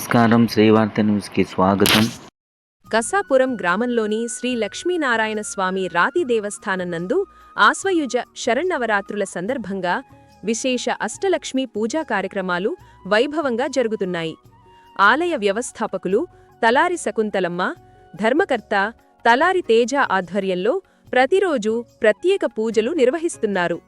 నమస్కారం. శ్రీవార్త న్యూస్కి స్వాగతం. కసాపురం గ్రామంలోని శ్రీ లక్ష్మీనారాయణ స్వామి రాతి దేవస్థానం నందు ఆశ్వయుజ శరన్నవరాత్రుల సందర్భంగా విశేష అష్టలక్ష్మీ పూజా కార్యక్రమాలు వైభవంగా జరుగుతున్నాయి. ఆలయ వ్యవస్థాపకులు తలారి శకుంతలమ్మ, ధర్మకర్త తలారి తేజ ఆధ్వర్యంలో ప్రతిరోజూ ప్రత్యేక పూజలు నిర్వహిస్తున్నారు.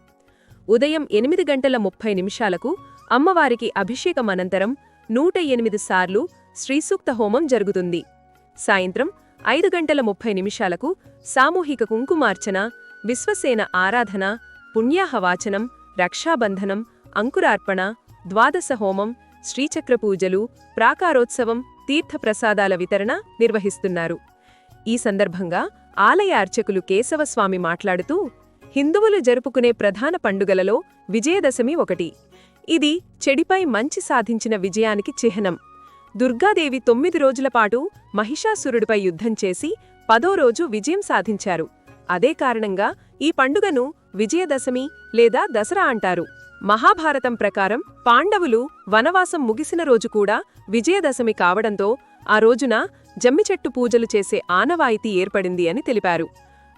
ఉదయం 8:30 అమ్మవారికి అభిషేకం అనంతరం 108 సార్లు శ్రీసూక్త హోమం జరుగుతుంది. సాయంత్రం 5:30 సామూహిక కుంకుమార్చన, విశ్వసేన ఆరాధన, పుణ్యాహవాచనం, రక్షాబంధనం, అంకురార్పణ, ద్వాదశ హోమం, శ్రీచక్ర పూజలు, ప్రాకారోత్సవం, తీర్థప్రసాదాల వితరణ నిర్వహిస్తున్నారు. ఈ సందర్భంగా ఆలయ అర్చకులు కేశవస్వామి మాట్లాడుతూ, హిందువులు జరుపుకునే ప్రధాన పండుగలలో విజయదశమి ఒకటి. ఇది చెడిపై మంచి సాధించిన విజయానికి చిహ్నం. దుర్గాదేవి 9 రోజులపాటు మహిషాసురుడిపై యుద్ధం చేసి 10వ రోజు విజయం సాధించారు. అదే కారణంగా ఈ పండుగను విజయదశమి లేదా దసరా అంటారు. మహాభారతం ప్రకారం పాండవులు వనవాసం ముగిసిన రోజు కూడా విజయదశమి కావడంతో ఆ రోజున జమ్మిచెట్టు పూజలు చేసే ఆనవాయితీ ఏర్పడింది అని తెలిపారు.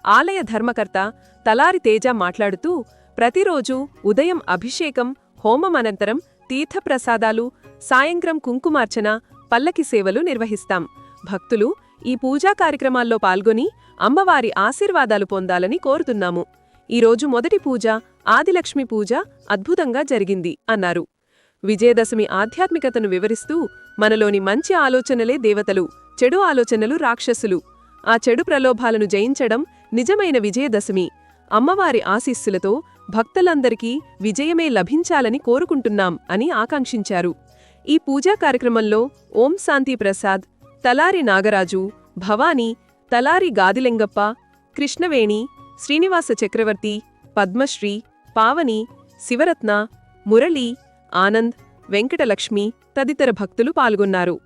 ఆలయ ధర్మకర్త తలారి తేజ మాట్లాడుతూ, ప్రతిరోజు ఉదయం అభిషేకం, హోమం అనంతరం తీర్థప్రసాదాలు, సాయంత్రం కుంకుమార్చన, పల్లకి సేవలు నిర్వహిస్తాం. భక్తులు ఈ పూజా కార్యక్రమాల్లో పాల్గొని అమ్మవారి ఆశీర్వాదాలు పొందాలని కోరుతున్నాము. ఈరోజు మొదటి పూజ ఆదిలక్ష్మి పూజ అద్భుతంగా జరిగింది అన్నారు. విజయదశమి ఆధ్యాత్మికతను వివరిస్తూ, మనలోని మంచి ఆలోచనలే దేవతలు, చెడు ఆలోచనలు రాక్షసులు. ఆ చెడు ప్రలోభాలను జయించడం నిజమైన విజయదశమి. అమ్మవారి ఆశీస్సులతో భక్తులందరికీ విజయమే లభించాలని కోరుకుంటున్నాం అని ఆకాంక్షించారు. ఈ పూజా కార్యక్రమంలో ఓం శాంతి ప్రసాద్, తలారి నాగరాజు, భవానీ, తలారి గాదిలింగప్ప, కృష్ణవేణి, శ్రీనివాస చక్రవర్తి, పద్మశ్రీ, పావని, శివరత్న, మురళి, ఆనంద్, వెంకటలక్ష్మి తదితర భక్తులు పాల్గొన్నారు.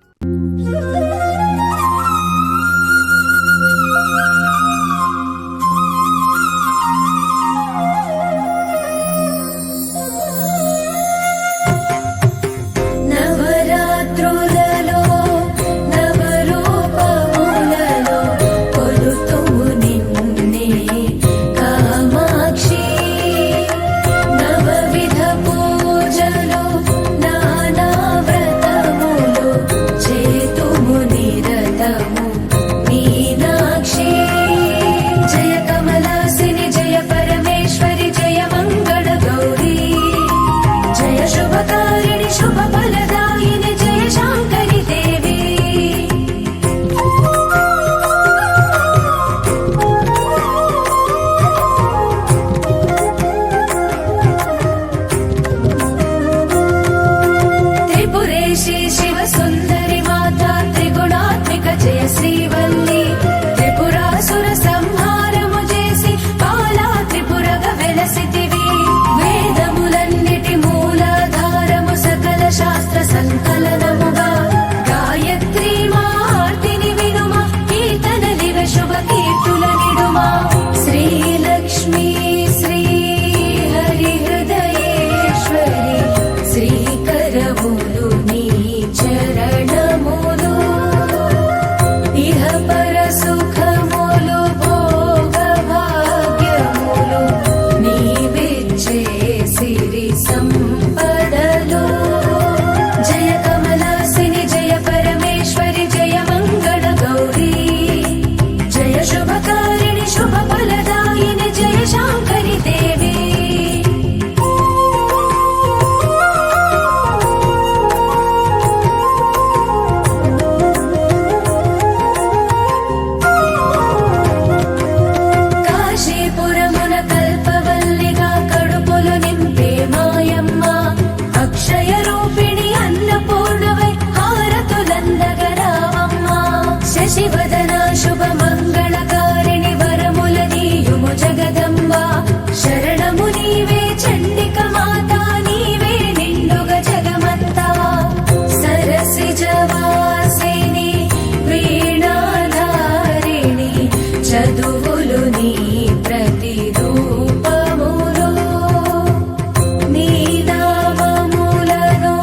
నీ నామములను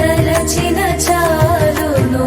తలచిన చాలును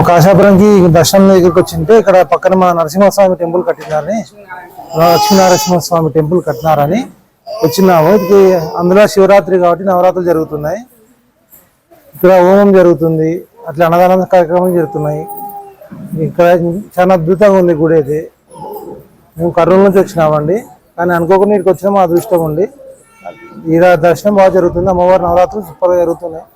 కాశాపురంకి దర్శనం దగ్గరికి వచ్చింటే ఇక్కడ పక్కన మా నరసింహస్వామి టెంపుల్ కట్టినారని, లక్ష్మీనరసింహస్వామి టెంపుల్ కట్టినారని వచ్చినాము. ఇది అందులో శివరాత్రి కాబట్టి నవరాత్రులు జరుగుతున్నాయి. ఇక్కడ హోమం జరుగుతుంది, అట్లా అన్నదాన కార్యక్రమాలు జరుగుతున్నాయి. ఇక్కడ చాలా అద్భుతంగా ఉంది గుడి అయితే. మేము కర్నూలు నుంచి వచ్చినామండి, కానీ అనుకోకుండా ఇక్కడికి వచ్చినా మా అదృష్టం ఉండి. ఈడ దర్శనం బాగా జరుగుతుంది. అమ్మవారి నవరాత్రులు సూపర్గా జరుగుతున్నాయి.